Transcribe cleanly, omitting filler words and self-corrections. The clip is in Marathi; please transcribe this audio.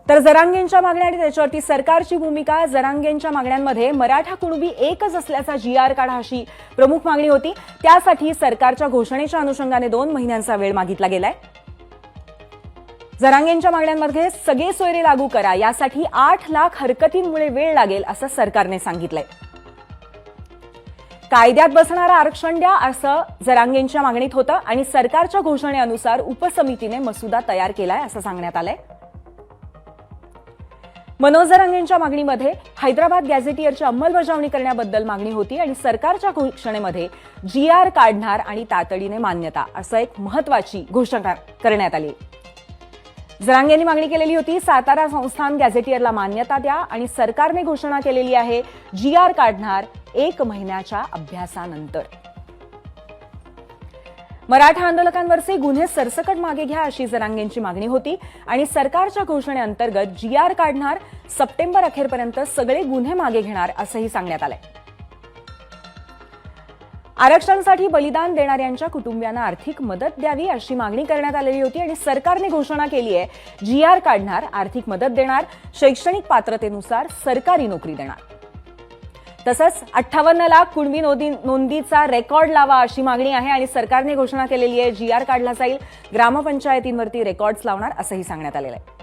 तर जरांगेंच्या मागण्या आणि त्याच्यावरती सरकारची भूमिका. जरांगेंच्या मागण्यांमध्ये मराठा कुणबी एकच असल्याचा GR काढा अशी प्रमुख मागणी होती. त्यासाठी सरकारच्या घोषणेच्या अनुषंगाने 2 महिन्यांचा वेळ मागितला गेलाय. जरांगेंच्या मागण्यांमध्ये सगळे सोयरे लागू करा, यासाठी 8 लाख हरकतींमुळे वेळ लागेल असं सरकारने सांगितलंय. कायद्यात बसणारं आरक्षण द्या असं जरांगेंच्या मागणीत होतं आणि सरकारच्या घोषणेनुसार उपसमितीने मसुदा तयार केलाय असं सांगण्यात आलंय. मनोज जरांगेंच्या मागणीमध्ये हैदराबाद गॅझेटियरची अंमलबजावणी करण्याबद्दल मागणी होती आणि सरकारच्या घोषणेमध्ये GR काढणार आणि तातडीने मान्यता असं एक महत्वाची घोषणा करण्यात आली. जरांगेंनी मागणी केलेली होती, सातारा संस्थान गॅझेटियरला मान्यता द्या आणि सरकारने घोषणा केलेली आहे GR काढणार 1 महिन्याच्या अभ्यासानंतर. मराठा आंदोलकांवरचे गुन्हे सरसकट मागे घ्या अशी जरांगेंची मागणी होती आणि सरकारच्या घोषणेअंतर्गत GR काढणार, सप्टेंबर अखेरपर्यंत सगळे गुन्हे मागे घेणार असंही सांगण्यात आलंय. आरक्षणासाठी बलिदान देणाऱ्यांच्या कुटुंबियांना आर्थिक मदत द्यावी अशी मागणी करण्यात आलेली होती आणि सरकारने घोषणा केली आहे GR काढणार, आर्थिक मदत देणार, शैक्षणिक पात्रतेनुसार सरकारी नोकरी देणार. तसंच 58 लाख कुणबी नोंदीचा रेकॉर्ड लावा अशी मागणी आहे आणि सरकारने घोषणा केलेली आहे GR काढला जाईल, ग्रामपंचायतींवरती रेकॉर्ड्स लावणार असंही सांगण्यात आलेलं आहे.